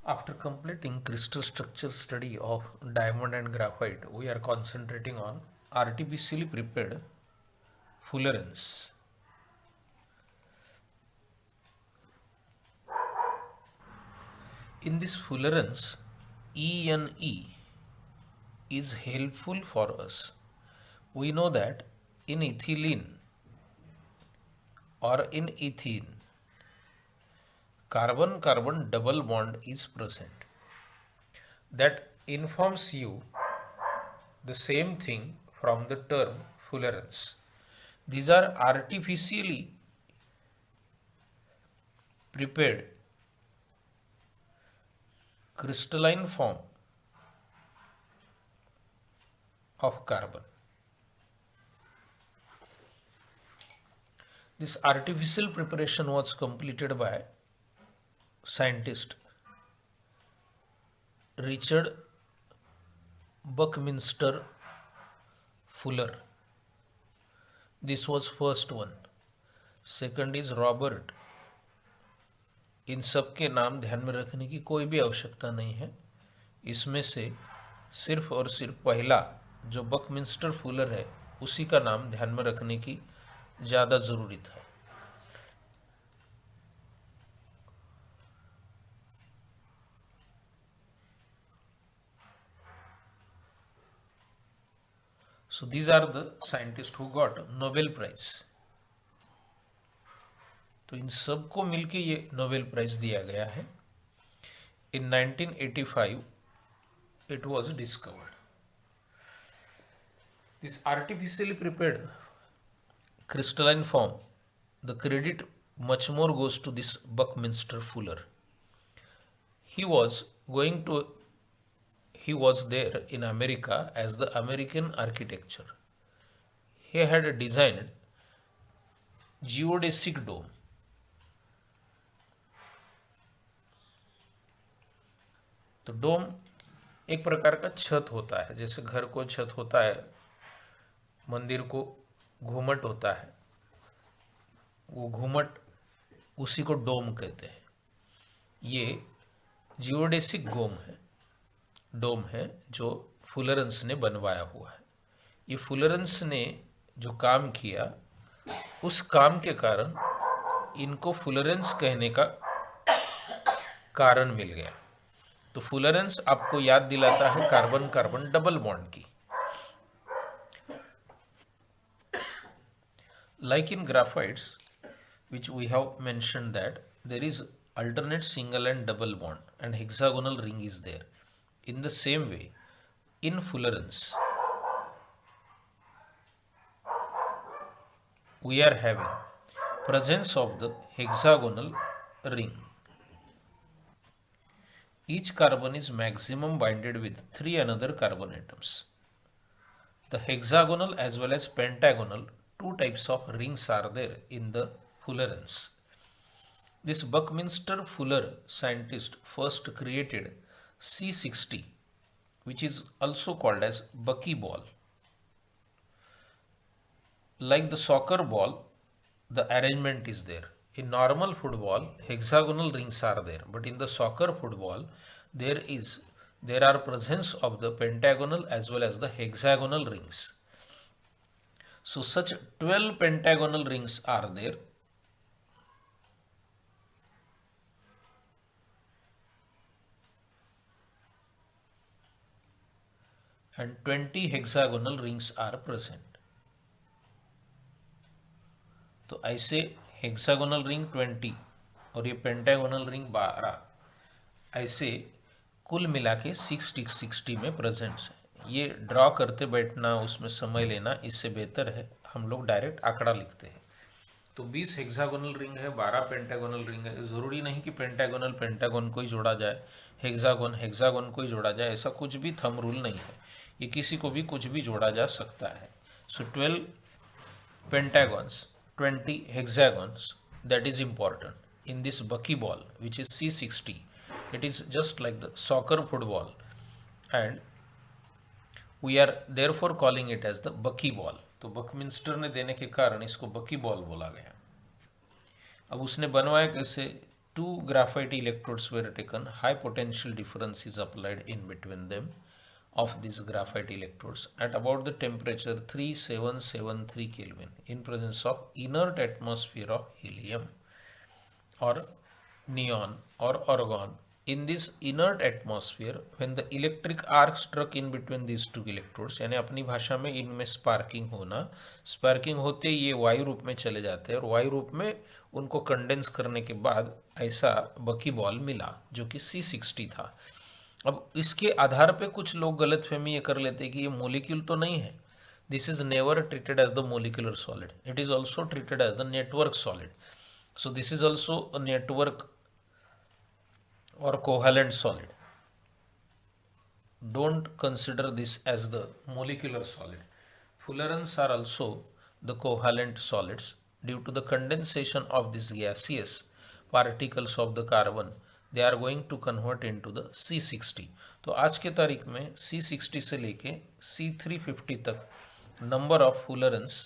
After completing crystal structure study of diamond and graphite, we are concentrating on artificially prepared fullerenes. In this fullerenes, ENE is helpful for us. We know that in ethylene or in ethene, carbon carbon double bond is present. That informs you the same thing from the term fullerenes. These are artificially prepared crystalline form of carbon. This artificial preparation was completed by scientist Richard Buckminster Fuller. This was first one. Second is Robert. इन सब के नाम ध्यान में रखने की कोई भी आवश्यकता नहीं है. इसमें से सिर्फ और सिर्फ पहला जो बकमिंस्टर फुलर है उसी का नाम ध्यान में रखने की ज़्यादा ज़रूरी था. So these are the scientists who got Nobel Prize. तो इन सबको मिलके ये नोबेल प्राइज दिया गया है. इन 1985 it was discovered. This artificially prepared crystalline form, the credit much more goes to this Buckminster Fuller. He was going to he was there in America as the American architecture. He had designed geodesic dome. तो डोम एक प्रकार का छत होता है, जैसे घर को छत होता है, मंदिर को घूमट होता है, वो घूमट उसी को डोम कहते हैं. ये जियोडेसिक डोम है जो फुलरेंस ने बनवाया हुआ है. ये फुलरेंस ने जो काम किया उस काम के कारण इनको फुलरेंस कहने का कारण मिल गया. तो फुलरेंस आपको याद दिलाता है कार्बन कार्बन डबल बॉन्ड की. Like in graphites, which we have mentioned that there is alternate single and double bond and hexagonal ring is there. In the same way, in fullerenes, we are having presence of the hexagonal ring. Each carbon is maximum binded with 3 another carbon atoms. The hexagonal as well as pentagonal, two types of rings are there in the fullerenes. This Buckminster Fuller scientist first created C60, which is also called as buckyball. Like the soccer ball, the arrangement is there. In normal football, hexagonal rings are there, but in the soccer football, there are presence of the pentagonal as well as the hexagonal rings. So such 12 pentagonal rings are there. And 20 hexagonal rings are present. तो ऐसे hexagonal ring 20 और ये pentagonal ring 12, ऐसे कुल मिला के 60 में present है. ये ड्रॉ करते बैठना, उसमें समय लेना, इससे बेहतर है हम लोग डायरेक्ट आंकड़ा लिखते हैं. तो 20 हेक्सागोनल रिंग है, 12 पेंटागोनल रिंग है. ज़रूरी नहीं कि पेंटागोन को ही जोड़ा जाए, हेक्सागोन को ही जोड़ा जाए, ऐसा कुछ भी थंब रूल नहीं है. ये किसी को भी कुछ भी जोड़ा जा सकता है. सो 12 pentagons, 20 hexagons, that is important. In this buckyball, which is C60, it is just like the soccer football, and we are therefore calling it as the buckyball. तो बकमिंस्टर ने देने के कारण इसको बकी बॉल बोला गया. अब उसने बनवाया कैसे? two graphite electrodes were taken, high potential difference is applied in between them of these graphite electrodes at about the temperature 3773 Kelvin in presence of inert atmosphere of helium or neon or argon. In this inert atmosphere, when the electric arc struck in between these two electrodes, यानी अपनी भाषा में इनमें sparking होना, sparking होते ये वायु रूप में चले जाते हैं और वायु रूप में उनको कंडेंस करने के बाद ऐसा बकी बॉल मिला जो कि C60 था। अब इसके आधार पे कुछ लोग गलतफहमी ये कर लेते हैं कि ये मोलिक्यूल तो नहीं है। This is never treated as the molecular solid, it is also treated as the network solid. So this is also a network or covalent solid. Don't consider this as the molecular solid. Fullerenes are also the covalent solids. Due to the condensation of these gaseous particles of the carbon, they are going to convert into the C60. तो आज के तारीख में C60 से लेके C350 तक number of फुलरेंस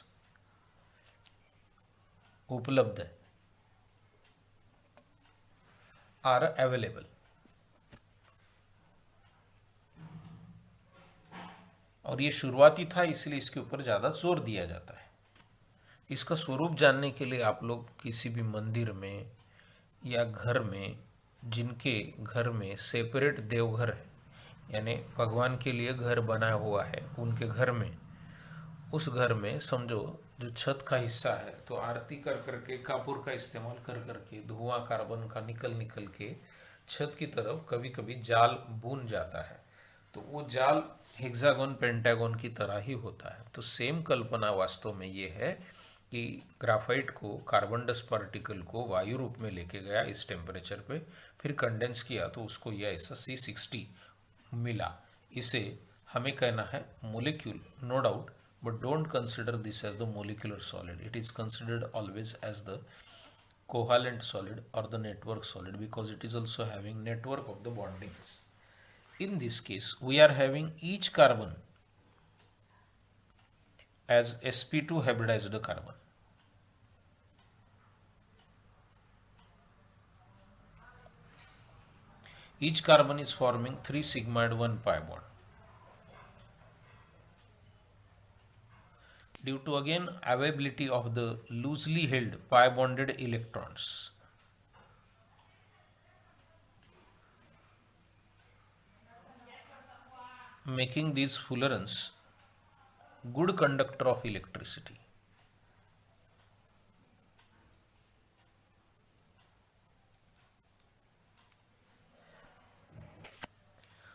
उपलब्ध है, आर अवेलेबल। और ये शुरुआती था इसलिए इसके ऊपर ज़्यादा जोर दिया जाता है। इसका स्वरूप जानने के लिए आप लोग किसी भी मंदिर में या घर में, जिनके घर में सेपरेट देवघर है यानी भगवान के लिए घर बनाया हुआ है, उनके घर में, उस घर में समझो जो छत का हिस्सा है तो आरती कर करके कपूर का इस्तेमाल कर करके धुआं कार्बन का निकल निकल के छत की तरफ कभी कभी जाल बुन जाता है, तो वो जाल हेक्सागोन पेंटागोन की तरह ही होता है। तो सेम कल्पना वास्तव में ये है कि ग्राफाइट को, कार्बन डस्ट पार्टिकल को वायु रूप में लेके गया इस टेम्परेचर पे, फिर कंडेंस किया तो उसको यह ऐसा C60 मिला। इसे हमें कहना है molecule, no doubt, but don't consider this as the molecular solid. It is considered always as the covalent solid or the network solid because it is also having network of the bondings. In this case, we are having each carbon as sp2 hybridized carbon. Each carbon is forming 3 sigmoid 1 pi bond. Due to again availability of the loosely held pi bonded electrons, making these fullerenes good conductor of electricity.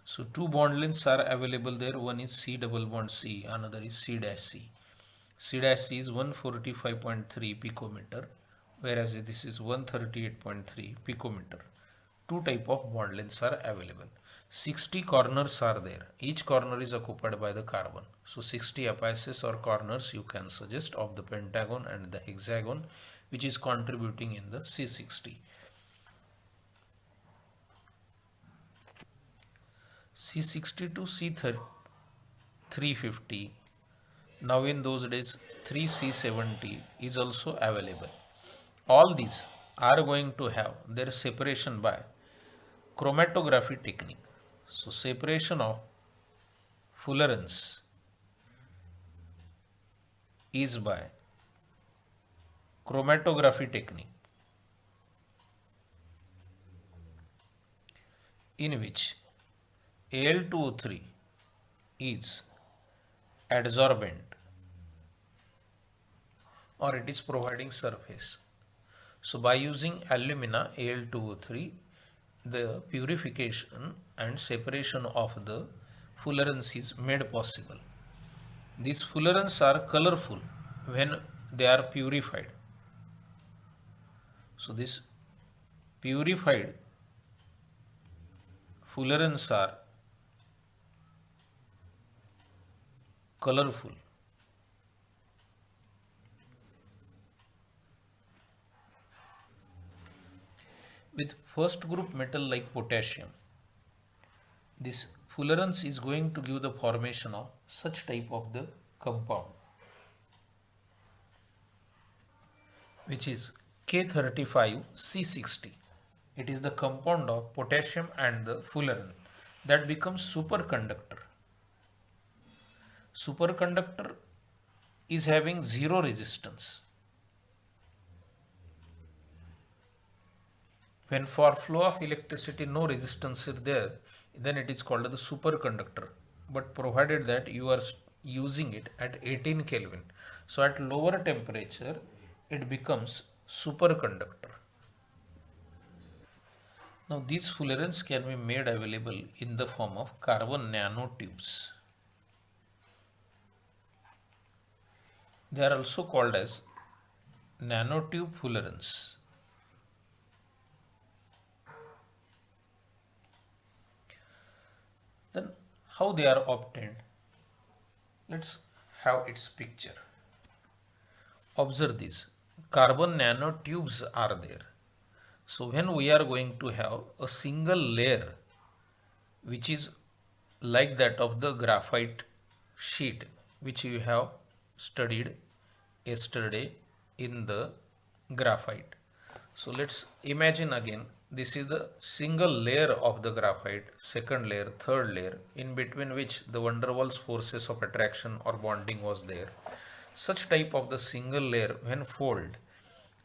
So two bond lengths are available there. One is C double bond C, another is C dash C. C dash C is 145.3 picometer, whereas this is 138.3 picometer. Two type of bond lengths are available. 60 corners are there. Each corner is occupied by the carbon. So 60 apices or corners you can suggest of the pentagon and the hexagon, which is contributing in the C60. C60 to C350. Now in those days 3C70 is also available. All these are going to have their separation by chromatography technique. So separation of fullerenes is by chromatography technique, in which Al2O3 is adsorbent or it is providing surface. So by using alumina Al2O3, the purification and separation of the fullerenes is made possible. These fullerenes are colorful when they are purified. So this purified fullerenes are colorful. With first group metal like potassium, this fullerenes is going to give the formation of such type of the compound, which is K35C60. It is the compound of potassium and the fullerene that becomes superconductor. Superconductor is having zero resistance. When for flow of electricity no resistance is there, then it is called the superconductor. But provided that you are using it at 18 Kelvin, so at lower temperature it becomes superconductor. Now these fullerenes can be made available in the form of carbon nanotubes. They are also called as nanotube fullerenes. Then how they are obtained? Let's have its picture. Observe this. Carbon nanotubes are there. So when we are going to have a single layer which is like that of the graphite sheet which you have studied yesterday in the graphite. So let's imagine again, this is the single layer of the graphite, second layer, third layer, in between which the van der Waals forces of attraction or bonding was there. Such type of the single layer when fold,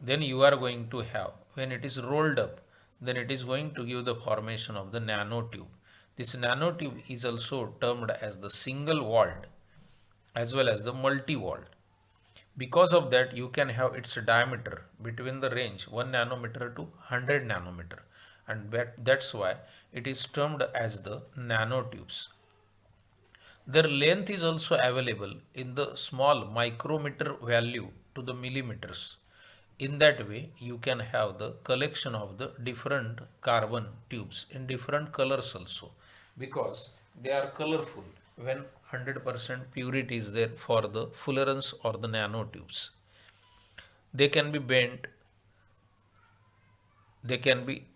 then you are going to have, when it is rolled up, then it is going to give the formation of the nanotube. This nanotube is also termed as the single walled as well as the multi-walled. Because of that, you can have its diameter between the range 1 nanometer to 100 nanometer, and that's why it is termed as the nanotubes. Their length is also available in the small micrometer value to the millimeters. In that way, you can have the collection of the different carbon tubes in different colors also, because they are colorful when 100% purity is there for the fullerenes or the nanotubes. They can be bent, they can be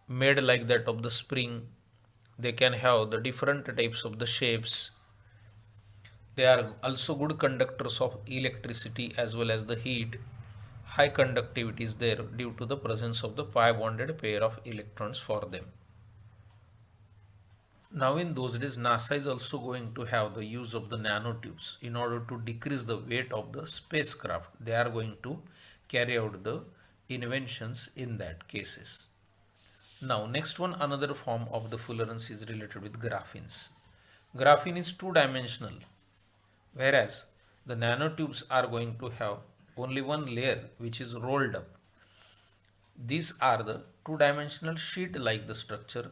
made like that of the spring, they can have the different types of the shapes. They are also good conductors of electricity as well as the heat. High conductivity is there due to the presence of the pi bonded pair of electrons for them. Now in those days, NASA is also going to have the use of the nanotubes in order to decrease the weight of the spacecraft. They are going to carry out the inventions in that cases. Now next one, another form of the fullerenes is related with graphenes. Graphene is two-dimensional, whereas the nanotubes are going to have only one layer which is rolled up. These are the two-dimensional sheet-like the structure.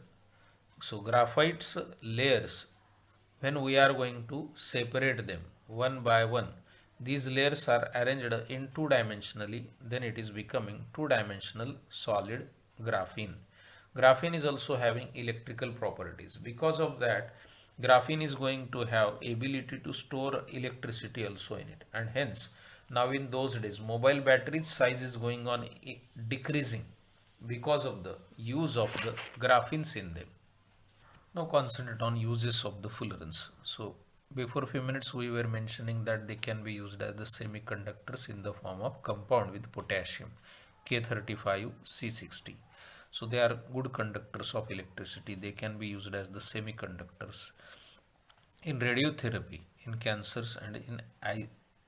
So graphite's layers, when we are going to separate them one by one, these layers are arranged in two-dimensionally, then it is becoming two-dimensional solid graphene. Graphene is also having electrical properties. Because of that, graphene is going to have ability to store electricity also in it, and hence now in those days mobile batteries size is going on decreasing because of the use of the graphenes in them. Now concentrate on uses of the fullerenes. So before a few minutes we were mentioning that they can be used as the semiconductors in the form of compound with potassium K35C60. So they are good conductors of electricity. They can be used as the semiconductors in radiotherapy, in cancers, and in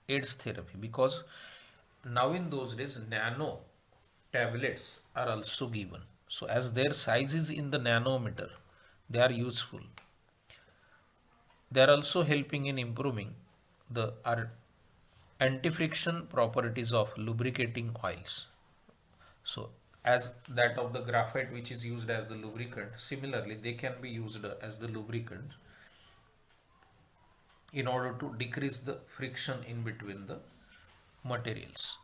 AIDS therapy, because now in those days nano tablets are also given. So as their size is in the nanometer, they are useful. They are also helping in improving the anti-friction properties of lubricating oils. So as that of the graphite which is used as the lubricant, similarly they can be used as the lubricant in order to decrease the friction in between the materials.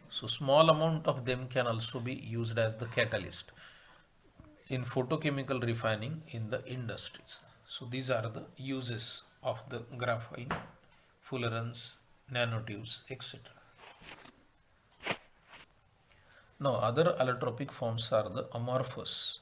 So small amount of them can also be used as the catalyst in photochemical refining in the industries. So these are the uses of the graphene, fullerenes, nanotubes, etc. Now other allotropic forms are the amorphous.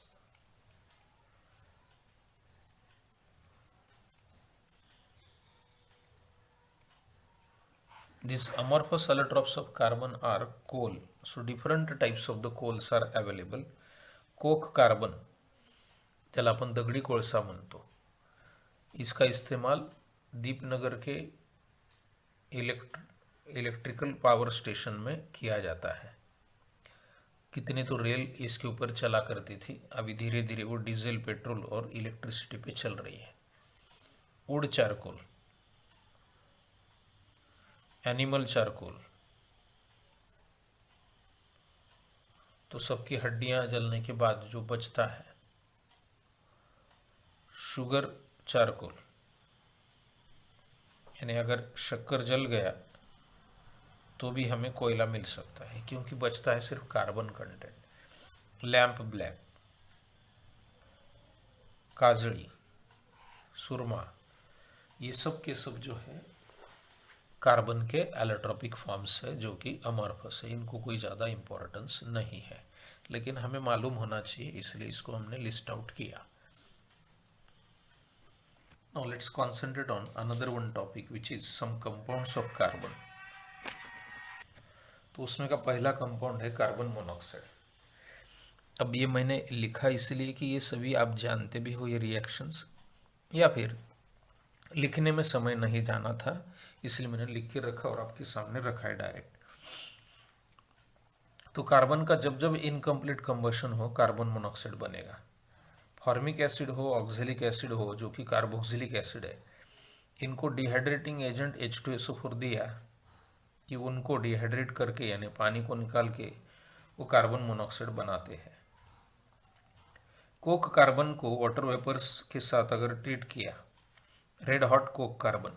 These amorphous allotropes of carbon are coal. So different types of the coals are available. Coke carbon, त्याला आपण दगडी कोळसा म्हणतो, इसका इस्तेमाल दीपनगर के electrical power station में किया जाता है। कितने तो रेल इसके ऊपर चला करती थी, अभी धीरे धीरे वो डीजल, पेट्रोल और इलेक्ट्रिसिटी पे चल रही है। वुड चारकोल, एनिमल चारकोल, तो सबकी हड्डियां जलने के बाद जो बचता है। शुगर चारकोल, यानी अगर शक्कर जल गया तो भी हमें कोयला मिल सकता है क्योंकि बचता है सिर्फ कार्बन कंटेंट। लैंप ब्लैक, काजड़ी, सुरमा, ये सब के सब जो है कार्बन के एलोट्रोपिक फॉर्म्स है जो कि अमॉर्फस है। इनको कोई ज़्यादा इम्पोर्टेंस नहीं है, लेकिन हमें मालूम होना चाहिए, इसलिए इसको हमने लिस्ट आउट किया। Now let's concentrate on another one topic which is some compounds of carbon. तो उसमें का पहला कंपाउंड है कार्बन मोनोऑक्साइड। अब ये मैंने लिखा इसलिए कि ये सभी आप जानते भी हो ये रिएक्शंस, या फिर लिखने में समय नहीं जाना था इसलिए मैंने लिख के रखा और आपके सामने रखा है डायरेक्ट। तो कार्बन का जब जब इनकम्प्लीट कंबशन हो कार्बन मोनोऑक्साइड बनेगा। फॉर्मिक एसिड हो, ऑक्जेलिक एसिड हो जो कि कार्बोक्सिलिक एसिड है, इनको डिहाइड्रेटिंग एजेंट H2SO4 दिया कि उनको डिहाइड्रेट करके यानी पानी को निकाल के वो कार्बन मोनोऑक्साइड बनाते हैं। कोक कार्बन को वाटर वेपर्स के साथ अगर ट्रीट किया, रेड हॉट कोक कार्बन,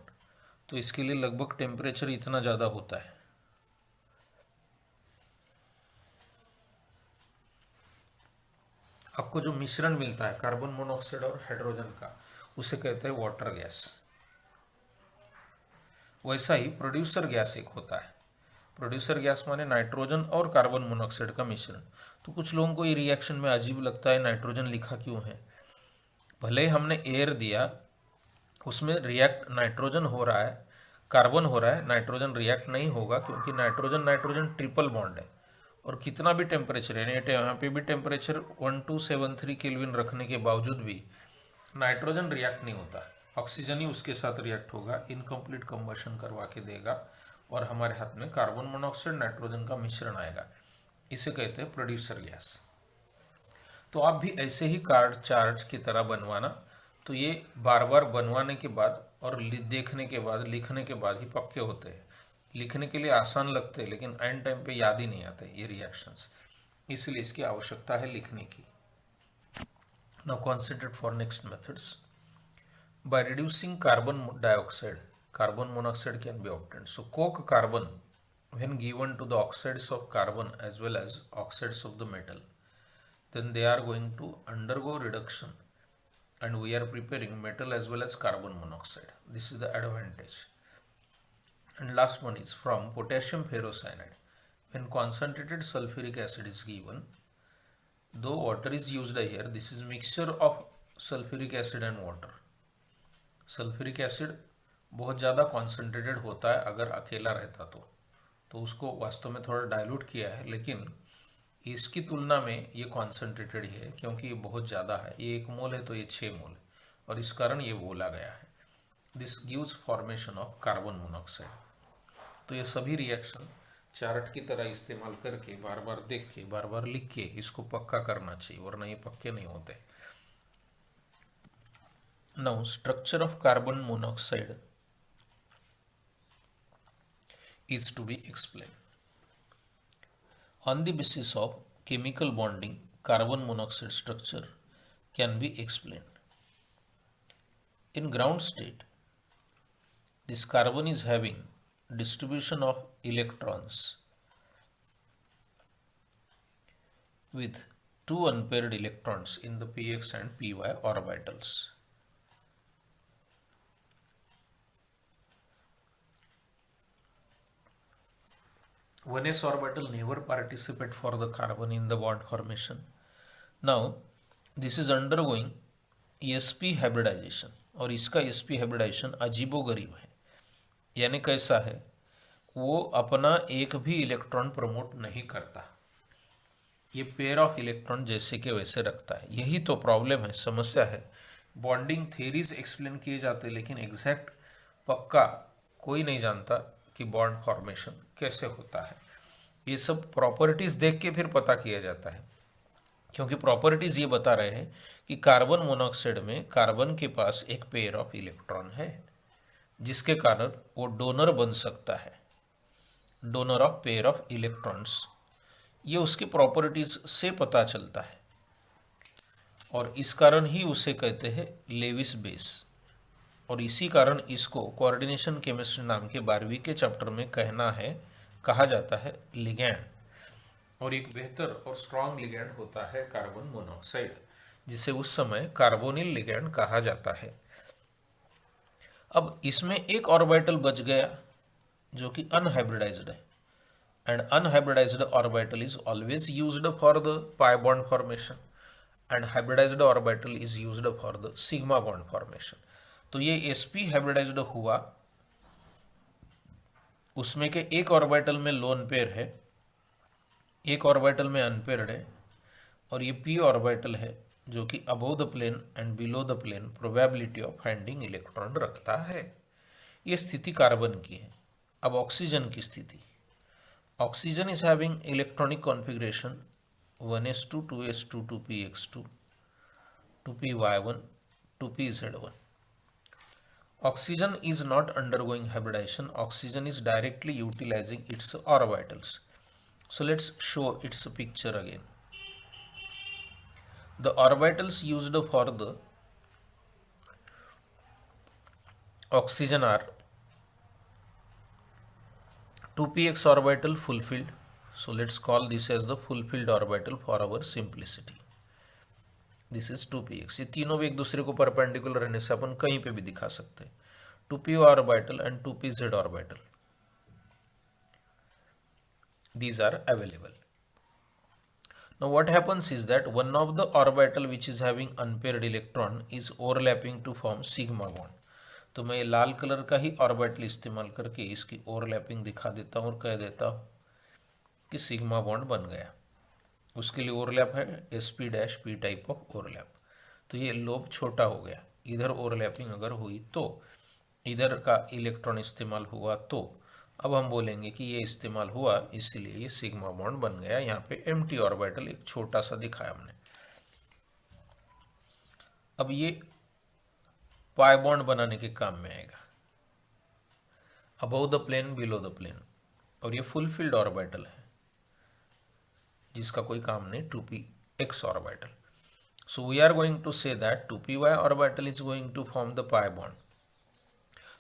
तो इसके लिए लगभग टेम्परेचर इतना ज़्यादा होता है, आपको जो मिश्रण मिलता है कार्बन मोनोऑक्साइड और हाइड्रोजन का, उसे कहते हैं वाटर गैस। वैसा ही प्रोड्यूसर गैस एक होता है। प्रोड्यूसर गैस माने नाइट्रोजन और कार्बन मोनोऑक्साइड का मिश्रण। तो कुछ लोगों को ये रिएक्शन में अजीब लगता है नाइट्रोजन लिखा क्यों है। भले ही हमने एयर दिया, उसमें रिएक्ट नाइट्रोजन हो रहा है, कार्बन हो रहा है, नाइट्रोजन रिएक्ट नहीं होगा क्योंकि नाइट्रोजन नाइट्रोजन ट्रिपल बॉन्ड है और कितना भी टेम्परेचर यानी यहाँ पे भी टेम्परेचर 1273 केल्विन रखने के बावजूद भी नाइट्रोजन रिएक्ट नहीं होता, ऑक्सीजन ही उसके साथ रिएक्ट होगा, इनकम्प्लीट कंबशन करवा के देगा और हमारे हाथ में कार्बन मोनोऑक्साइड नाइट्रोजन का मिश्रण आएगा। इसे कहते हैं प्रोड्यूसर गैस। तो आप भी ऐसे ही कार्ड चार्ट की तरह बनवाना। तो ये बार बार बनवाने के बाद और देखने के बाद, लिखने के बाद ही पक्के होते हैं। लिखने के लिए आसान लगते हैं लेकिन एंड टाइम पे याद ही नहीं आते ये रिएक्शंस, इसलिए इसकी आवश्यकता है लिखने की। Now concentrate for next methods. By reducing carbon dioxide, carbon monoxide can be obtained. So coke carbon when given to the oxides of carbon as well as oxides of the metal, then they are going to undergo reduction and we are preparing metal as well as carbon monoxide. This is the advantage. And last one is from potassium ferrocyanide. When concentrated sulfuric acid is given, though water is used here, this is mixture of sulfuric acid and water. Sulfuric acid बहुत ज़्यादा concentrated होता है अगर अकेला रहता तो उसको वास्तव में थोड़ा डाइल्यूट किया है, लेकिन इसकी तुलना में ये कॉन्सेंट्रेटेड ही है क्योंकि ये बहुत ज़्यादा है। ये 1 मोल है तो ये 6 मोल है और इस कारण ये बोला गया है। This gives formation of carbon monoxide. तो ये सभी रिएक्शन चार्ट की तरह इस्तेमाल करके बार बार देख के बार बार लिख के इसको पक्का करना चाहिए, वरना ये पक्के नहीं होते। Now structure of carbon monoxide is to be explained. On the basis of chemical bonding, carbon monoxide structure can be explained. In ground state, this carbon is having distribution of electrons with 2 unpaired electrons in the px and py orbitals. 1s orbital never participate for the carbon in the bond formation. Now this is undergoing sp hybridization और इसका sp hybridization अजीबोगरीब है। यानी कैसा है, वो अपना एक भी इलेक्ट्रॉन प्रमोट नहीं करता, ये पेयर ऑफ इलेक्ट्रॉन जैसे के वैसे रखता है। यही तो प्रॉब्लम है, समस्या है। बॉन्डिंग थेरीज एक्सप्लेन किए जाते हैं, लेकिन एग्जैक्ट पक्का कोई नहीं जानता कि बॉन्ड फॉर्मेशन कैसे होता है। ये सब प्रॉपर्टीज देख के फिर पता किया जाता है, क्योंकि प्रॉपर्टीज ये बता रहे हैं कि कार्बन मोनोऑक्साइड में कार्बन के पास एक पेयर ऑफ इलेक्ट्रॉन है, जिसके कारण वो डोनर बन सकता है, donor of pair of electrons. ये उसकी प्रॉपर्टीज से पता चलता है, और इस कारण ही उसे कहते हैं लेविस बेस। और इसी कारण इसको कोऑर्डिनेशन केमिस्ट्री नाम के 12वीं के चैप्टर में कहा जाता है लिगैंड। और एक बेहतर और स्ट्रांग लिगैंड होता है कार्बन मोनोऑक्साइड, जिसे उस समय कार्बोनिल लिगैंड कहा जाता है। अब इसमें एक ऑर्बिटल बच गया जो कि अनहाइब्रिडाइज्ड है, and unhybridised orbital is always used for the pi bond formation, and hybridised orbital is used for the sigma bond formation. तो ये sp हाइब्रिडाइज्ड हुआ, उसमें के एक ऑर्बिटल में लोन पेयर है, एक ऑर्बिटल में अनपेयर्ड है, और ये p ऑर्बिटल है जो कि above the plane and below the plane probability of finding electron रखता है। ये स्थिति कार्बन की है। अब ऑक्सीजन की स्थिति, oxygen is having electronic configuration 1s2 2s2 2px2 2py1 2pz1। Oxygen is not undergoing hybridization. Oxygen is directly utilizing its orbitals. So let's show its picture again. The orbitals used for the oxygen are 2px orbital fulfilled. So let's call this as the fulfilled orbital for our simplicity. This is 2px। ये तीनों भी एक दूसरे को perpendicular रहने से अपन कहीं पे भी दिखा सकते हैं। 2p orbital and 2pz orbital, these are available. Now what happens is that one of the orbital which is having unpaired electron is overlapping to form sigma bond. तो मैं लाल कलर का ही ऑर्बिटल इस्तेमाल करके इसकी ओवरलैपिंग दिखा देता हूँ और कह देता हूँ कि सिग्मा बॉन्ड बन गया। उसके लिए ओवरलैप है sp dash p type of overlap. तो ये लोब छोटा हो गया, इधर ओवरलैपिंग अगर हुई तो इधर का इलेक्ट्रॉन इस्तेमाल हुआ, तो अब हम बोलेंगे कि ये इस्तेमाल हुआ, इसीलिए ये सिग्मा बॉन्ड बन गया। यहाँ पे एम्प्टी ऑर्बिटल एक छोटा सा दिखाया हमने। अब ये पाई बॉन्ड बनाने के काम में आएगा, above the plane below the plane, और ये फुलफिल्ड ऑर्बिटल है जिसका कोई काम नहीं, 2px orbital. So we are going to say that 2py orbital is going to form the pi bond.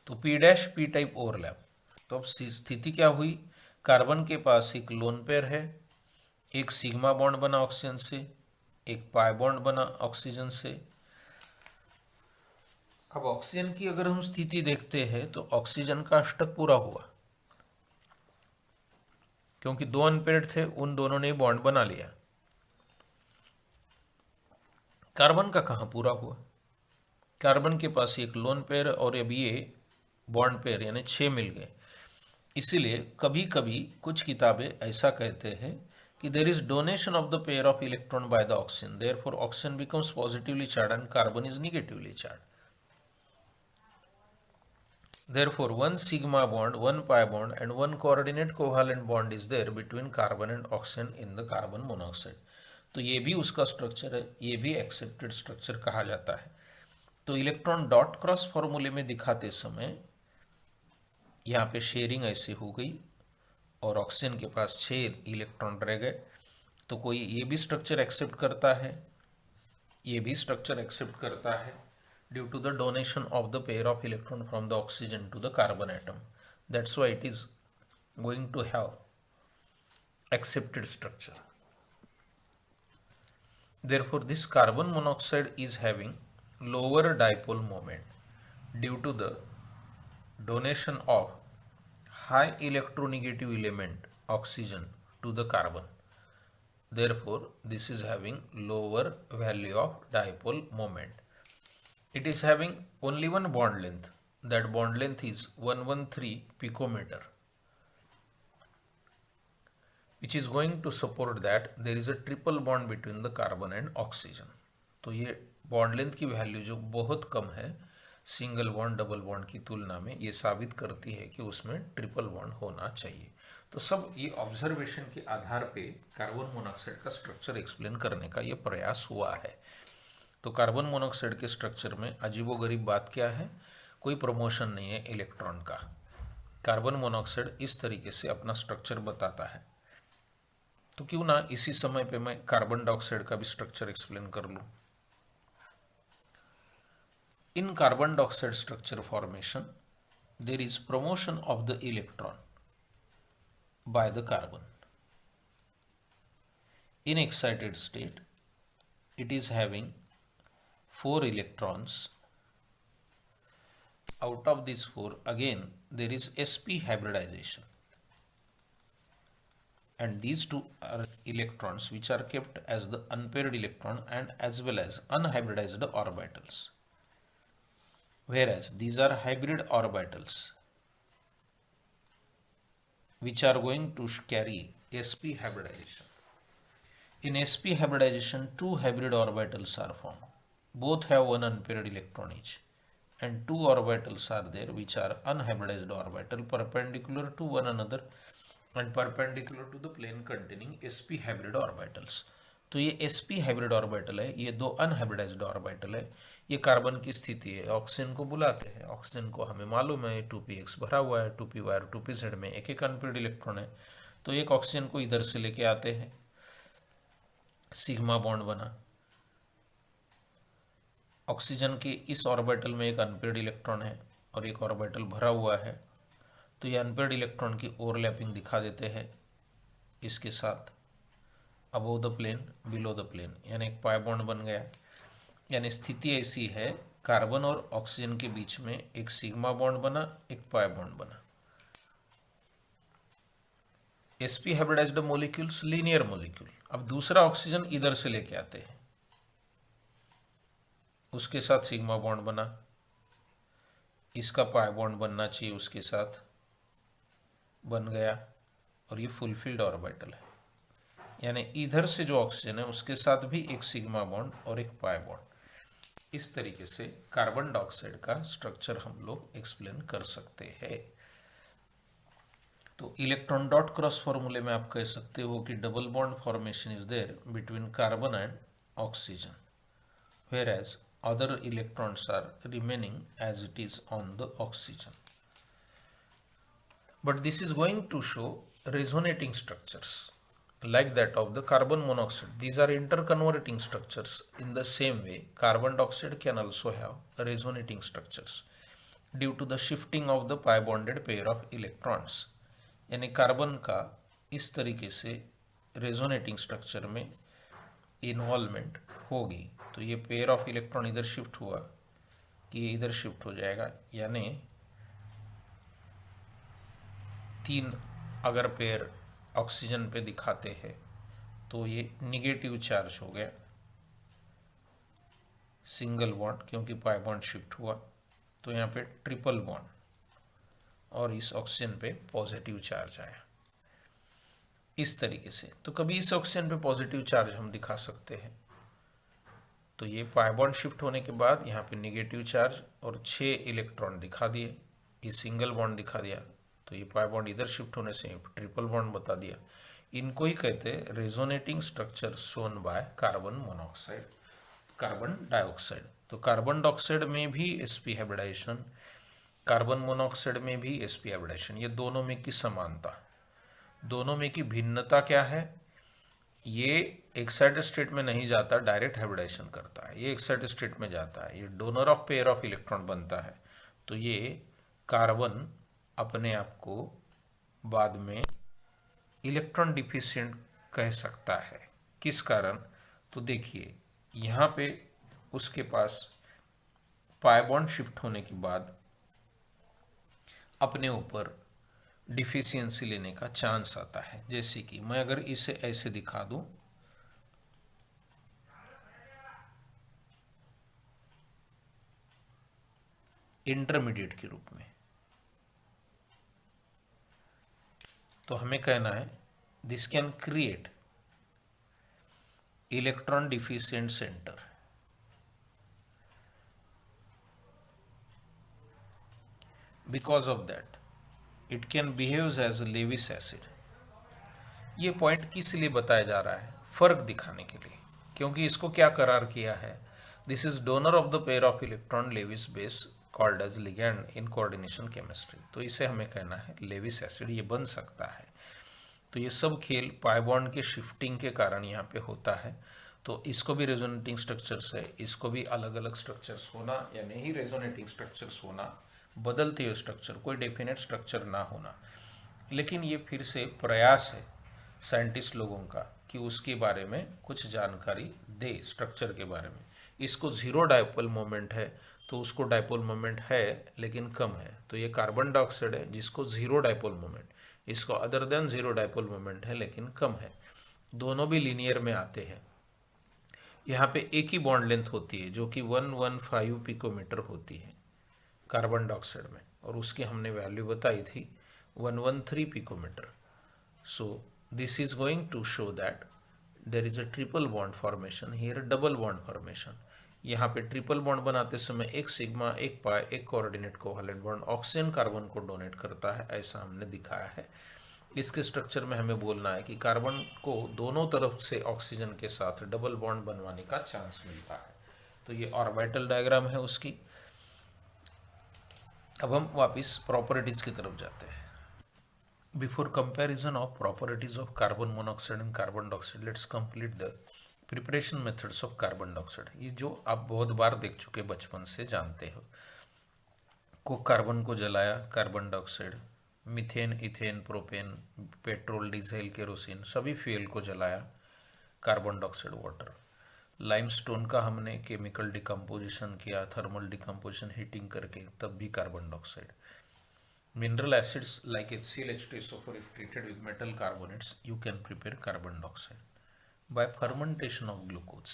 तो p dash p type overlap. तो अब स्थिति क्या हुई, कार्बन के पास एक लोन पेयर है, एक सिग्मा बॉन्ड बना ऑक्सीजन से, एक पाई बॉन्ड बना ऑक्सीजन से। अब ऑक्सीजन की अगर हम स्थिति देखते हैं तो ऑक्सीजन का अष्टक पूरा हुआ, क्योंकि दो अनपेयर्ड थे, उन दोनों ने बॉन्ड बना लिया। कार्बन का कहाँ पूरा हुआ, कार्बन के पास एक लोन पेयर और अब ये बॉन्ड पेयर यानी 6 मिल गए। इसीलिए कभी कभी कुछ किताबें ऐसा कहते हैं कि there is donation of the pair of electron by the oxygen, therefore oxygen becomes positively charge and carbon is negatively charge. Therefore, one sigma bond, one pi bond and one coordinate covalent bond is there between carbon and oxygen in the carbon monoxide. तो ये भी उसका structure है, ये भी accepted structure कहा जाता है। तो इलेक्ट्रॉन डॉट क्रॉस फॉर्मूले में दिखाते समय यहाँ पे शेयरिंग ऐसे हो गई और ऑक्सीजन के पास 6 इलेक्ट्रॉन रह गए। तो कोई ये भी स्ट्रक्चर एक्सेप्ट करता है, ये भी स्ट्रक्चर एक्सेप्ट करता है, due to the donation of the pair of electron from the oxygen to the carbon atom. That's why it is going to have accepted structure. Therefore, this carbon monoxide is having lower dipole moment due to the donation of high electronegative element oxygen to the carbon. Therefore, this is having lower value of dipole moment. It is having only one bond length. That bond length is 113 picometer. Which is going to support that there is a triple bond between the carbon and oxygen. तो ये bond length की value जो बहुत कम है single bond double bond की तुलना में, ये साबित करती है कि उसमें ट्रिपल बॉन्ड होना चाहिए। तो सब ये ऑब्जर्वेशन के आधार पे कार्बन मोनोऑक्साइड का स्ट्रक्चर एक्सप्लेन करने का ये प्रयास हुआ है। तो कार्बन मोनोऑक्साइड के स्ट्रक्चर में अजीबोगरीब बात क्या है, कोई प्रमोशन नहीं है इलेक्ट्रॉन का। कार्बन मोनोऑक्साइड इस तरीके से अपना स्ट्रक्चर बताता है। तो क्यों ना इसी समय पे मैं कार्बन डाइऑक्साइड का भी स्ट्रक्चर एक्सप्लेन कर लूं। In carbon dioxide structure formation there is promotion of the electron by the carbon. In excited state, it is having 4 electrons. Out of these 4, again there is sp hybridization, and these two are electrons which are kept as the unpaired electron and as well as unhybridized orbitals, whereas these are hybrid orbitals which are going to carry sp hybridization. In sp hybridization, 2 hybrid orbitals are formed. Both have 1 unpaired electron each, and 2 orbitals are there which are unhybridized orbital perpendicular to one another and perpendicular to the plane containing sp hybrid orbitals. तो ये sp hybrid orbital है, ये 2 unhybridized orbital है। ये carbon की स्थिति है, oxygen को बुलाते हैं। ऑक्सीजन को हमें मालूम है 2px भरा हुआ है, 2py और 2pz में एक एक अनपेयर्ड इलेक्ट्रॉन है। तो एक ऑक्सीजन को इधर से लेके आते हैं, सिग्मा बॉन्ड बना। ऑक्सीजन के इस ऑर्बिटल में एक अनपेयर्ड इलेक्ट्रॉन है और एक ऑर्बिटल भरा हुआ है। तो ये अनपेयर्ड इलेक्ट्रॉन की ओवरलैपिंग दिखा देते हैं इसके साथ, above the plane below the plane, यानी एक पाई बॉन्ड बन गया। यानी स्थिति ऐसी है, कार्बन और ऑक्सीजन के बीच में एक सिग्मा बॉन्ड बना, एक पाई बॉन्ड बना। sp hybridized molecules linear molecule. अब दूसरा ऑक्सीजन इधर से लेके आते हैं, उसके साथ सिग्मा बॉन्ड बना, इसका पाई बॉन्ड बनना चाहिए उसके साथ, बन गया और ये फुलफिल्ड ऑर्बिटल है। यानी इधर से जो ऑक्सीजन है उसके साथ भी एक सिग्मा बॉन्ड और एक पाई बॉन्ड। इस तरीके से कार्बन डाइऑक्साइड का स्ट्रक्चर हम लोग एक्सप्लेन कर सकते हैं। तो इलेक्ट्रॉन डॉट क्रॉस फॉर्मूले में आप कह सकते हो कि double bond formation is there between carbon and oxygen, whereas other electrons are remaining as it is on the oxygen. But this is going to show resonating structures like that of the carbon monoxide. These are interconverting structures. In the same way, carbon dioxide can also have resonating structures due to the shifting of the pi bonded pair of electrons. यानी carbon का इस तरीके से resonating structure में involvement होगी। तो ये pair of electron इधर शिफ्ट हुआ कि ये इधर शिफ्ट हो जाएगा, यानी 3 अगर पेयर ऑक्सीजन पे दिखाते हैं तो ये निगेटिव चार्ज हो गया, सिंगल बॉन्ड, क्योंकि पाई बॉन्ड शिफ्ट हुआ। तो यहाँ पे ट्रिपल बॉन्ड और इस ऑक्सीजन पे पॉजिटिव चार्ज आया इस तरीके से। तो कभी इस ऑक्सीजन पे पॉजिटिव चार्ज हम दिखा सकते हैं। तो ये पाई बॉन्ड शिफ्ट होने के बाद यहाँ पे नेगेटिव चार्ज और 6 इलेक्ट्रॉन दिखा दिए, ये सिंगल बॉन्ड दिखा दिया। तो ये पाई बॉन्ड इधर शिफ्ट होने से ट्रिपल बॉन्ड बता दिया। इनको ही कहते हैं resonating structure shown by carbon monoxide, carbon dioxide. तो कार्बन डाइऑक्साइड में भी sp हाइब्रिडाइजेशन, कार्बन मोनोऑक्साइड में भी sp हाइब्रिडाइजेशन। ये दोनों में की समानता, दोनों में की भिन्नता क्या है? ये एक्साइटेड स्टेट में नहीं जाता, डायरेक्ट हाइब्रिडाइजेशन करता है। ये एक्साइटेड स्टेट में जाता है, ये donor of pair of electron बनता है। तो ये कार्बन अपने आप को बाद में इलेक्ट्रॉन डिफिशिएंट कह सकता है। किस कारण? तो देखिए यहाँ पे उसके पास पाई बॉन्ड शिफ्ट होने के बाद अपने ऊपर डिफिशियंसी लेने का चांस आता है। जैसे कि मैं अगर इसे ऐसे दिखा दूं, इंटरमीडिएट के रूप में, तो हमें कहना है this can create electron deficient center. Because of that, it can behave as a Lewis acid. ये पॉइंट किस लिए बताया जा रहा है? फर्क दिखाने के लिए, क्योंकि इसको क्या करार किया है? This is donor of the pair of electron Lewis base called as ligand in coordination chemistry. तो इसे हमें कहना है लेविस एसिड, ये बन सकता है। तो ये सब खेल पाई बॉन्ड के शिफ्टिंग के कारण यहाँ पे होता है। तो इसको भी रेजोनेटिंग स्ट्रक्चर्स है, इसको भी अलग अलग स्ट्रक्चर्स होना या नहीं रेजोनेटिंग स्ट्रक्चर्स होना, बदलते हुए स्ट्रक्चर, कोई डेफिनेट स्ट्रक्चर ना होना। लेकिन ये फिर से प्रयास है साइंटिस्ट लोगों का कि उसके बारे में कुछ जानकारी दे, स्ट्रक्चर के बारे में। इसको जीरो डायपोल मोमेंट है, तो उसको डायपोल मोमेंट है लेकिन कम है। तो ये कार्बन डाइऑक्साइड है जिसको जीरो डायपोल मोमेंट, इसको other than zero dipole moment है लेकिन कम है। दोनों भी लीनियर में आते हैं। यहाँ पे एक ही बॉन्ड लेंथ होती है जो कि 115 पिकोमीटर होती है कार्बन डाइऑक्साइड में, और उसकी हमने वैल्यू बताई थी 113 picometre. So this is going to show that there is a triple bond formation here, double bond formation. यहाँ पे ट्रिपल बॉन्ड बनाते समय एक सिग्मा, एक पाई, एक coordinate covalent bond oxygen carbon को डोनेट करता है, ऐसा हमने दिखाया है। इसके स्ट्रक्चर में हमें बोलना है कि कार्बन को दोनों तरफ से ऑक्सीजन के साथ डबल बॉन्ड बनवाने का चांस मिलता है। तो ये ऑर्बिटल डायग्राम है उसकी। अब हम वापस प्रॉपर्टीज की तरफ जाते हैं। Before comparison of properties of carbon monoxide and carbon dioxide, let's complete the preparation methods of carbon dioxide। ये जो आप बहुत बार देख चुके, बचपन से जानते हो। को कार्बन को जलाया, carbon dioxide, methane, ethane, propane, petrol, diesel, kerosene, सभी फ्यूल को जलाया, कार्बन डाइऑक्साइड, वाटर। लाइमस्टोन का हमने केमिकल डिकम्पोजिशन किया, थर्मल डिकम्पोजिशन हीटिंग करके, तब भी carbon dioxide. Mineral acids like HCl, H2SO4, if treated with metal carbonates, you can prepare carbon dioxide by fermentation of glucose.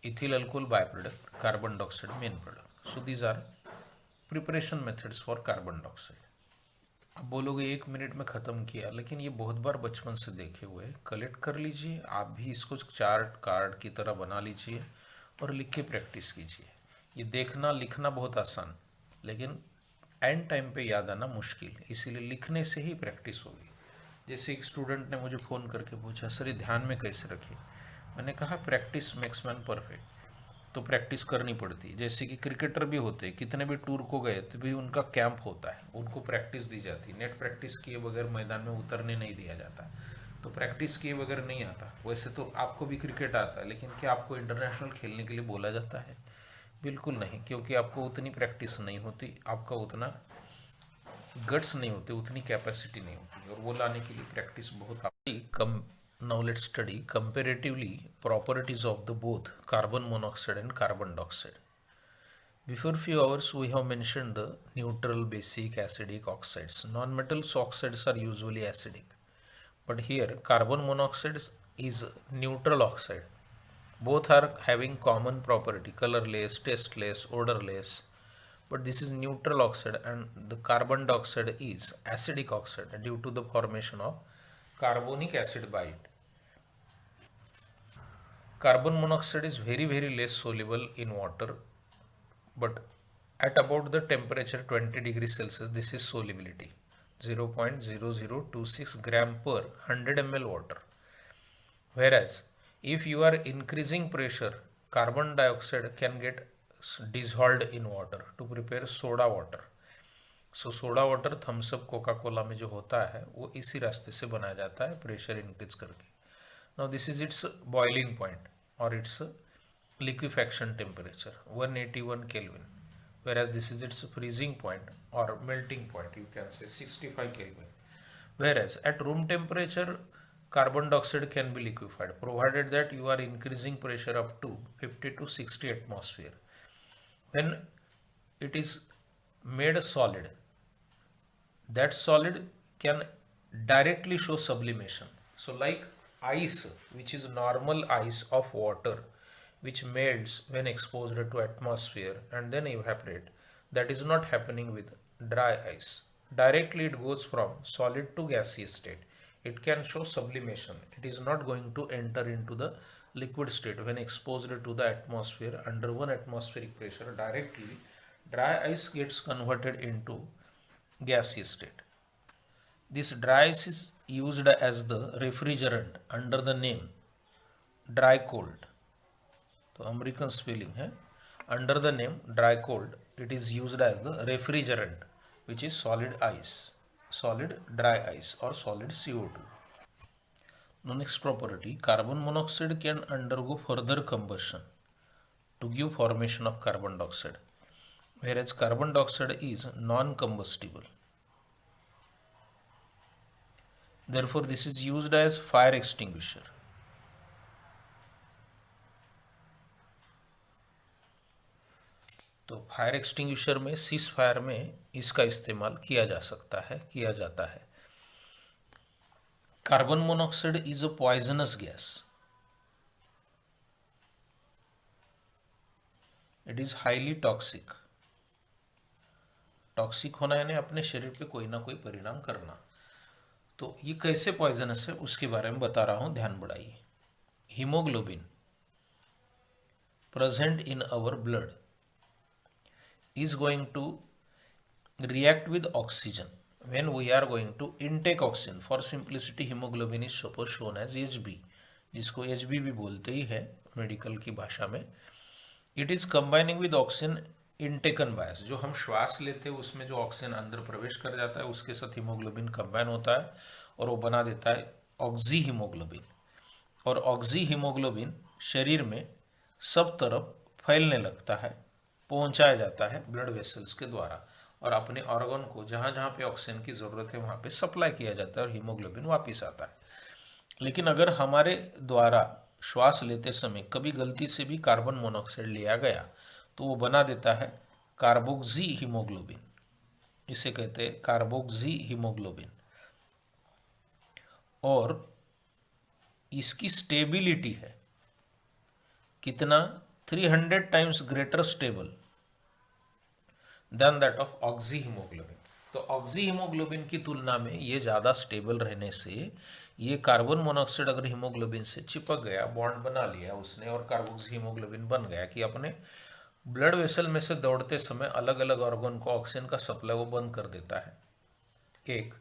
Ethyl alcohol byproduct, carbon dioxide main product. So these are preparation methods for carbon dioxide. अब बोलोगे 1 minute में ख़त्म किया, लेकिन ये बहुत बार बचपन से देखे हुए। कलेक्ट कर लीजिए, आप भी इसको चार्ट कार्ड की तरह बना लीजिए और लिख के प्रैक्टिस कीजिए। ये देखना लिखना बहुत आसान, लेकिन एंड टाइम पे याद आना मुश्किल, इसीलिए लिखने से ही प्रैक्टिस होगी। जैसे एक स्टूडेंट ने मुझे फ़ोन करके पूछा, सर ये ध्यान में कैसे रखें? मैंने कहा प्रैक्टिस मेक्स मैन परफेक्ट। तो प्रैक्टिस करनी पड़ती है। जैसे कि क्रिकेटर भी होते हैं, कितने भी टूर को गए तो भी उनका कैंप होता है, उनको प्रैक्टिस दी जाती है। नेट प्रैक्टिस किए बगैर मैदान में उतरने नहीं दिया जाता, तो प्रैक्टिस किए बगैर नहीं आता। वैसे तो आपको भी क्रिकेट आता है, लेकिन क्या आपको इंटरनेशनल खेलने के लिए बोला जाता है? बिल्कुल नहीं, क्योंकि आपको उतनी प्रैक्टिस नहीं होती, आपका उतना गट्स नहीं होते, उतनी कैपेसिटी नहीं होती, और वो लाने के लिए प्रैक्टिस बहुत कम। Now let's study comparatively properties of the both carbon monoxide and carbon dioxide. Before few hours we have mentioned the neutral, basic, acidic oxides. Non-metals oxides are usually acidic, but here carbon monoxide is neutral oxide. Both are having common property, colorless, tasteless, odorless, but this is neutral oxide, and the carbon dioxide is acidic oxide due to the formation of carbonic acid by it. Carbon monoxide is very less soluble in water, but at about the temperature 20 degrees Celsius, this is solubility 0.0026 gram per 100 ml water. Whereas if you are increasing pressure, carbon dioxide can get dissolved in water to prepare soda water. So soda water, Thums Up, Coca Cola में जो होता है वो इसी रास्ते से बनाया जाता है, प्रेशर इंक्रीज करके। Now this is it's boiling point और it's liquefaction temperature 181 Kelvin, whereas this is its freezing point or melting point, you can say 65 Kelvin. Whereas at room temperature carbon dioxide can be liquefied provided that you are increasing pressure up to 50 to 60 atmosphere. When it is made solid, that solid can directly show sublimation. So like ice, which is normal ice of water, which melts when exposed to atmosphere and then evaporate, that is not happening with dry ice. Directly it goes from solid to gaseous state. it can show sublimation. It is not going to enter into the liquid state when exposed to the atmosphere under 1 atmospheric pressure directly. Dry ice gets converted into gaseous state. This dry ice is used as the refrigerant under the name dry cold. तो American spelling है. Under the name dry cold it is used as the refrigerant which is solid ice, solid dry ice और solid CO2. Next property, carbon monoxide can undergo further combustion to give formation of carbon dioxide, whereas carbon dioxide is non-combustible. Therefore, this is used as fire extinguisher. तो fire extinguisher में, cease fire में इसका इस्तेमाल किया जा सकता है, किया जाता है. Carbon monoxide is a poisonous gas. It is highly toxic. Toxic होना यानी अपने शरीर पे कोई ना कोई परिणाम करना. तो ये कैसे पॉइजनस है उसके बारे में बता रहा हूं, ध्यान बढ़ाइए. Haemoglobin present in our blood is going to react with oxygen when we are going to intake oxygen. For simplicity, hemoglobin is suppose shown as Hb, जिसको Hb भी बोलते ही है मेडिकल की भाषा में. It is combining with oxygen intaken by us. जो हम श्वास लेते हैं उसमें जो ऑक्सीजन अंदर प्रवेश कर जाता है उसके साथ हीमोग्लोबिन कंबाइन होता है और वो बना देता है ऑक्सी हीमोग्लोबिन. और ऑक्सी हीमोग्लोबिन शरीर में सब तरफ फैलने लगता है, पहुंचाया जाता है ब्लड वेसल्स के द्वारा और अपने ऑर्गन को जहां जहां पे ऑक्सीजन की ज़रूरत है वहां पे सप्लाई किया जाता है और हीमोग्लोबिन वापस आता है. लेकिन अगर हमारे द्वारा श्वास लेते समय कभी गलती से भी कार्बन मोनोऑक्साइड लिया गया तो वो बना देता है कार्बोक्सी हीमोग्लोबिन. इसे कहते हैं कार्बोक्सी हीमोग्लोबिन. और इसकी स्टेबिलिटी है कितना, 300 times greater stable then that of oxy haemoglobin. तो ऑक्सी हीमोग्लोबिन की तुलना में ये ज़्यादा स्टेबल रहने से ये कार्बन मोनोऑक्साइड अगर हीमोग्लोबिन से चिपक गया, बॉन्ड बना लिया उसने और कार्बोक्सी हीमोग्लोबिन बन गया कि अपने ब्लड वेसल में से दौड़ते समय अलग अलग ऑर्गन को ऑक्सीजन का सप्लाई वो बंद कर देता है. एक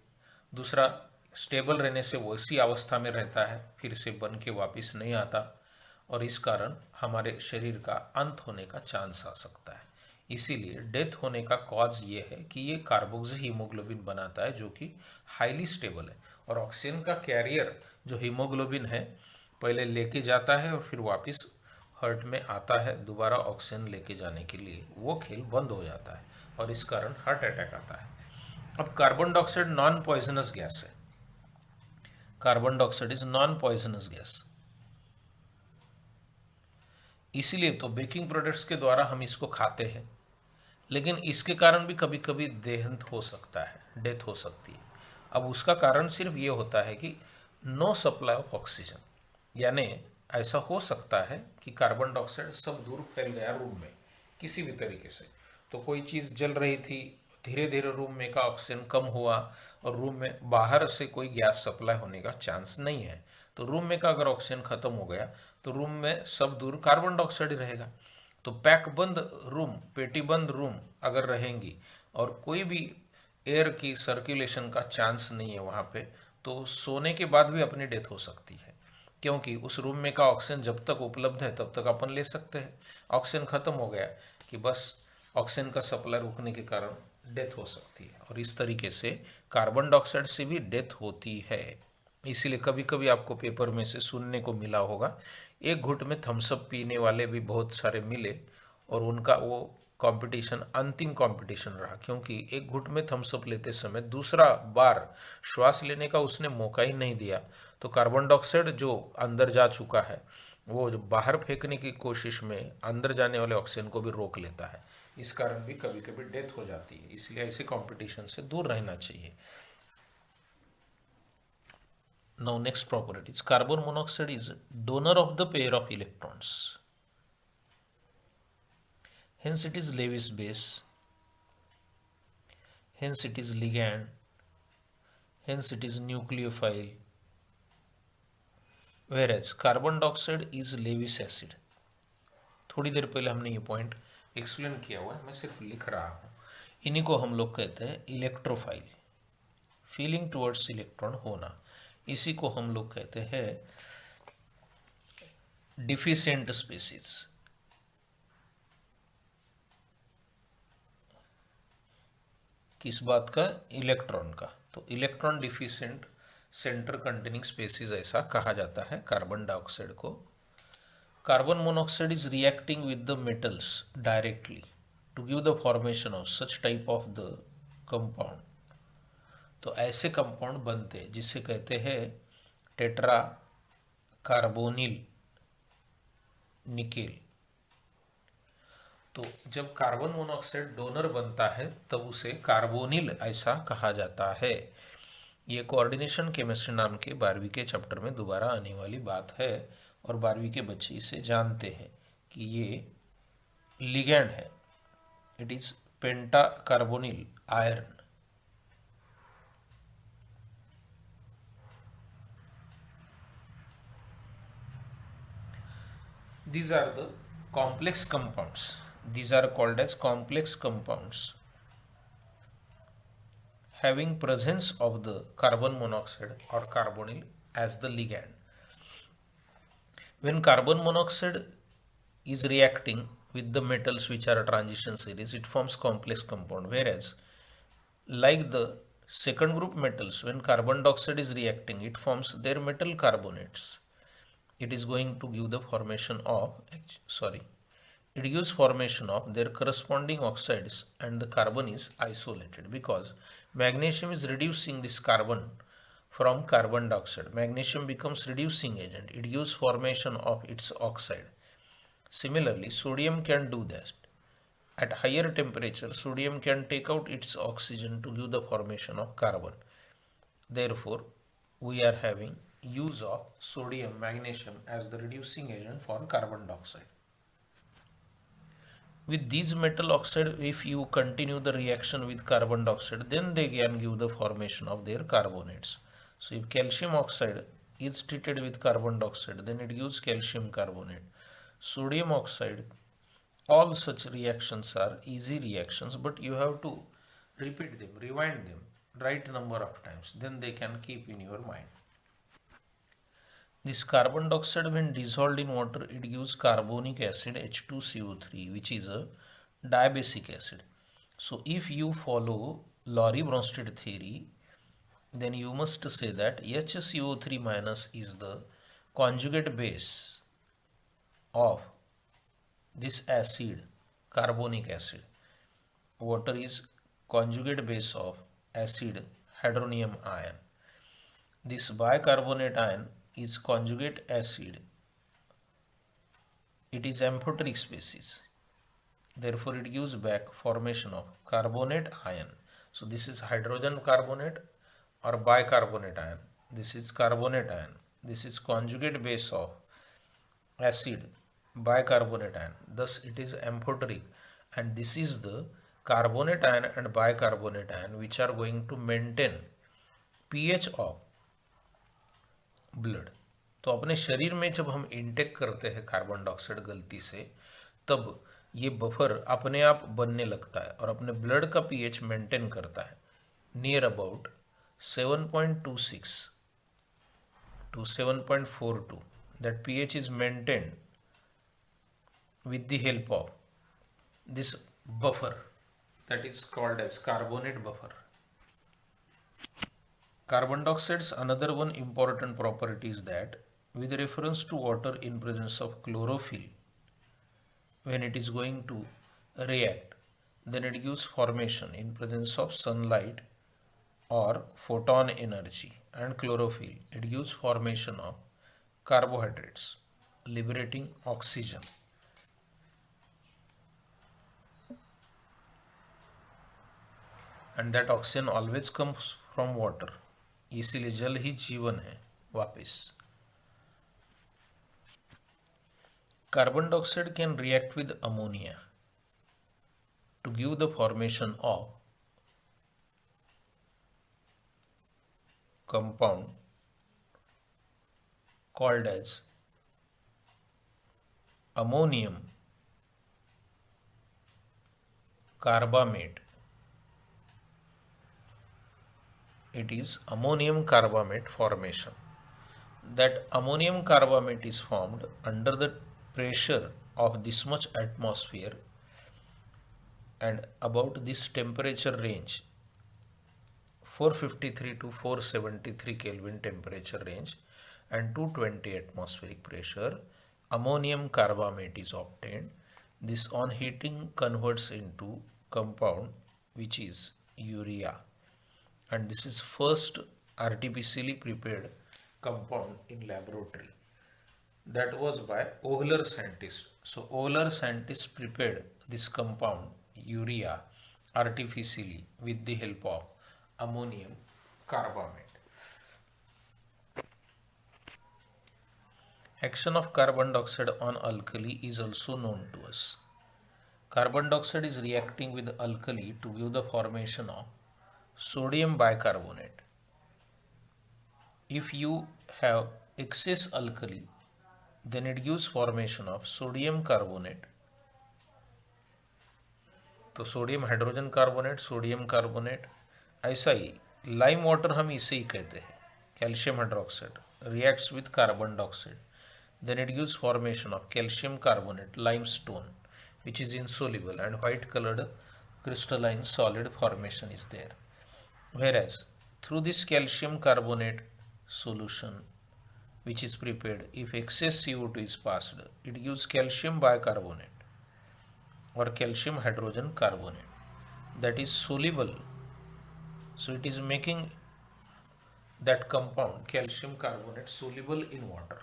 दूसरा, स्टेबल रहने से वो इसी अवस्था में रहता है, फिर से बन के वापस नहीं आता और इस कारण हमारे शरीर का अंत होने का चांस आ सकता है. इसीलिए डेथ होने का कॉज ये है कि ये कार्बोक्सी हीमोग्लोबिन बनाता है जो कि हाईली स्टेबल है और ऑक्सीजन का कैरियर जो हीमोग्लोबिन है पहले लेके जाता है और फिर वापस हार्ट में आता है दोबारा ऑक्सीजन लेके जाने के लिए. वो खेल बंद हो जाता है और इस कारण हार्ट अटैक आता है. अब carbon dioxide non poisonous gas है. Carbon dioxide is non poisonous gas. इसीलिए तो बेकिंग प्रोडक्ट्स के द्वारा हम इसको खाते हैं, लेकिन इसके कारण भी कभी कभी देहांत हो सकता है, डेथ हो सकती है. अब उसका कारण सिर्फ ये होता है कि नो सप्लाई ऑफ ऑक्सीजन, यानी ऐसा हो सकता है कि कार्बन डाइऑक्साइड सब दूर फैल गया रूम में किसी भी तरीके से. तो कोई चीज़ जल रही थी, धीरे धीरे रूम में का ऑक्सीजन कम हुआ और रूम में बाहर से कोई गैस सप्लाई होने का चांस नहीं है. तो रूम में का अगर ऑक्सीजन खत्म हो गया तो रूम में सब दूर कार्बन डाइऑक्साइड ही रहेगा. तो पैक बंद रूम, पेटी बंद रूम अगर रहेंगी और कोई भी एयर की सर्कुलेशन का चांस नहीं है वहाँ पे, तो सोने के बाद भी अपनी डेथ हो सकती है, क्योंकि उस रूम में का ऑक्सीजन जब तक उपलब्ध है तब तक अपन ले सकते हैं. ऑक्सीजन खत्म हो गया कि बस ऑक्सीजन का सप्लाई रुकने के कारण डेथ हो सकती है और इस तरीके से कार्बन डाइऑक्साइड से भी डेथ होती है. इसीलिए कभी कभी आपको पेपर में से सुनने को मिला होगा, एक घुट में थम्सअप पीने वाले भी बहुत सारे मिले और उनका वो कंपटीशन अंतिम कंपटीशन रहा, क्योंकि एक घुट में थम्सअप लेते समय दूसरा बार श्वास लेने का उसने मौका ही नहीं दिया. तो कार्बन डाइऑक्साइड जो अंदर जा चुका है वो जो बाहर फेंकने की कोशिश में अंदर जाने वाले ऑक्सीजन को भी रोक लेता है. इस कारण भी कभी कभी डेथ हो जाती है. इसलिए ऐसे कंपटीशन से दूर रहना चाहिए. Now next property is carbon monoxide is donor of the pair of electrons. Hence it is Lewis base. Hence it is ligand. Hence it is nucleophile. whereas carbon dioxide is Lewis acid. थोड़ी देर पहले हमने ये point explain किया हुआ है, मैं सिर्फ लिख रहा हूँ। इन्हीं को हम लोग कहते हैं इलेक्ट्रोफाइल, फीलिंग टुवर्ड्स इलेक्ट्रॉन होना। इसी को हम लोग कहते हैं डिफिशिएंट स्पीसीज। किस बात का? इलेक्ट्रॉन का। तो electron deficient centre containing species ऐसा कहा जाता है कार्बन डाइऑक्साइड को। Carbon monoxide is reacting with the metals directly to give the formation of such type of the compound. तो ऐसे कंपाउंड बनते हैं जिसे कहते हैं टेट्रा कार्बोनिल निकेल। तो जब कार्बन मोनोऑक्साइड डोनर बनता है तब उसे कार्बोनिल ऐसा कहा जाता है। ये कोऑर्डिनेशन केमिस्ट्री नाम के 12वीं के चैप्टर में दोबारा आने वाली बात है, और 12वीं के बच्चे इसे जानते हैं कि ये लिगैंड है। It is penta carbonyl iron. These are the complex compounds. These are called as complex compounds having presence of the carbon monoxide or carbonyl as the ligand. When carbon monoxide is reacting with the metals which are transition series, it forms complex compound. Whereas, like the second group metals, when carbon dioxide is reacting, it forms their metal carbonates. It is going to give the formation of it gives formation of their corresponding oxides, and the carbon is isolated because magnesium is reducing this carbon from carbon dioxide. Magnesium becomes reducing agent. It gives formation of its oxide. Similarly, sodium can do that. At higher temperature, sodium can take out its oxygen to give the formation of carbon. Therefore, we are having use of sodium, magnesium as the reducing agent for carbon dioxide. With these metal oxide, if you continue the reaction with carbon dioxide, then they can give the formation of their carbonates. So if calcium oxide is treated with carbon dioxide, then it gives calcium carbonate. Sodium oxide, all such reactions are easy reactions, but you have to repeat them, rewind them right number of times, then they can keep in your mind. This carbon dioxide, when dissolved in water, it gives carbonic acid H2CO3, which is a diabasic acid. So if you follow Lorry-Bronsted theory, then you must say that HCO3 minus is the conjugate base of this acid, carbonic acid. Water is conjugate base of acid hydronium ion. This bicarbonate ion is conjugate acid. It is amphoteric species. Therefore, it gives back formation of carbonate ion. So this is hydrogen carbonate or bicarbonate ion. This is carbonate ion. This is conjugate base of acid bicarbonate ion. Thus, it is amphoteric, and this is the carbonate ion and bicarbonate ion which are going to maintain pH of blood. तो अपने शरीर में जब हम intake करते हैं carbon dioxide गलती से, तब ये बफर अपने आप बनने लगता है और अपने ब्लड का पीएच मेंटेन करता है near about 7.26 to 7.42. That pH is maintained with the help of this buffer that is called as carbonate buffer. Carbon dioxide's another one important property is that with reference to water in presence of chlorophyll, when it is going to react, then it gives formation in presence of sunlight or photon energy and chlorophyll. It gives formation of carbohydrates, liberating oxygen. And that oxygen always comes from water. इसीलिए जल ही जीवन है वापस। Carbon dioxide can react with ammonia to give the formation of compound called as ammonium carbamate. It is ammonium carbamate formation. That ammonium carbamate is formed under the pressure of this much atmosphere and about this temperature range, 453 to 473 Kelvin temperature range and 220 atmospheric pressure, ammonium carbamate is obtained. This on heating converts into compound which is urea, and this is first artificially prepared compound in laboratory. That was by Ohler scientist. So Ohler scientist prepared this compound urea artificially with the help of ammonium carbamate. Action of carbon dioxide on alkali is also known to us. Carbon dioxide is reacting with alkali to give the formation of sodium bicarbonate. If you have excess alkali, then it gives formation of sodium carbonate. तो sodium hydrogen carbonate, sodium carbonate, ऐसा ही lime water हम इसे ही कहते हैं, calcium hydroxide reacts with carbon dioxide, then it gives formation of calcium carbonate limestone which is insoluble and white colored crystalline solid formation is there. Whereas through this calcium carbonate solution which is prepared, if excess CO2 is passed, it gives calcium bicarbonate or calcium hydrogen carbonate that is soluble. So it is making that compound calcium carbonate soluble in water.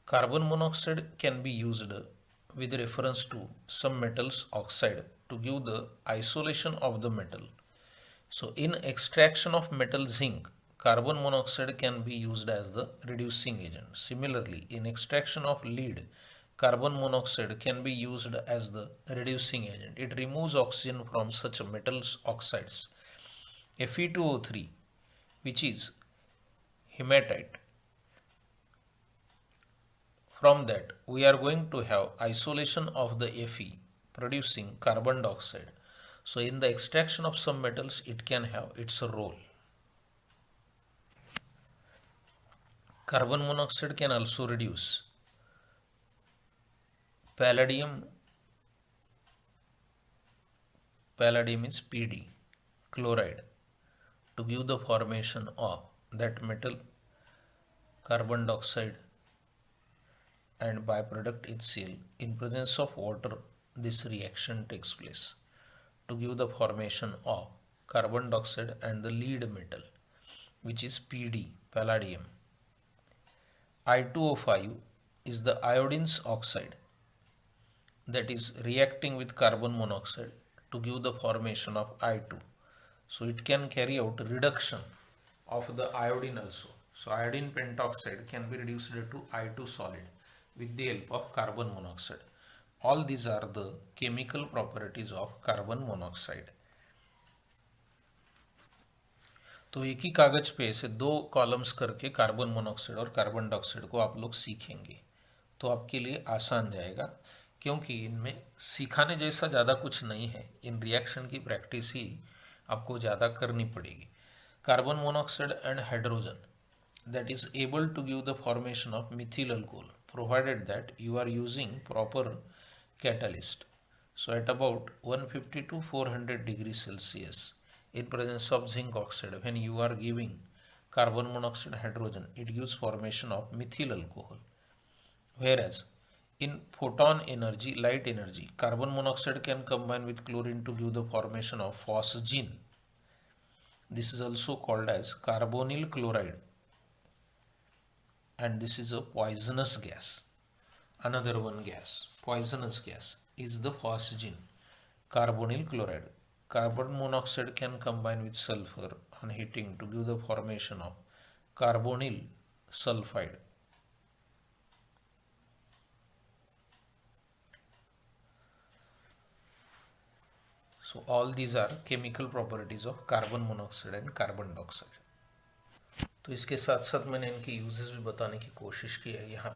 Carbon monoxide can be used with reference to some metals oxide to give the isolation of the metal. So in extraction of metal zinc, carbon monoxide can be used as the reducing agent. Similarly, in extraction of lead, carbon monoxide can be used as the reducing agent. It removes oxygen from such metals oxides. Fe2O3, which is hematite. From that, we are going to have isolation of the Fe producing carbon dioxide. So in the extraction of some metals, it can have its role. Carbon monoxide can also reduce palladium is Pd, chloride, to give the formation of that metal, carbon dioxide and byproduct HCl. In presence of water, this reaction takes place to give the formation of carbon dioxide and the lead metal, which is Pd, palladium. I2O5 is the iodine's oxide that is reacting with carbon monoxide to give the formation of I2. So it can carry out reduction of the iodine also. So iodine pentoxide can be reduced to I2 solid with the help of carbon monoxide. All these are the chemical properties of carbon monoxide. तो एक ही कागज पे ऐसे दो columns करके carbon monoxide और carbon dioxide को आप लोग सीखेंगे तो आपके लिए आसान जाएगा, क्योंकि इनमें सिखाने जैसा ज़्यादा कुछ नहीं है. इन रिएक्शन की प्रैक्टिस ही आपको ज़्यादा करनी पड़ेगी. Carbon monoxide and hydrogen that is able to give the formation of methyl alcohol provided that you are using proper catalyst. So at about 150 to 400 degrees Celsius in presence of zinc oxide, when you are giving carbon monoxide hydrogen, it gives formation of methyl alcohol. Whereas in photon energy, light energy, carbon monoxide can combine with chlorine to give the formation of phosgene. This is also called as carbonyl chloride, and this is a poisonous gas. Another one gas, poisonous gas, is the phosgene, carbonyl chloride. Carbon monoxide can combine with sulfur on heating to give the formation of carbonyl sulfide. So all these are chemical properties of carbon monoxide and carbon dioxide. तो इसके साथ साथ मैंने इनके uses भी बताने की कोशिश की है यहाँ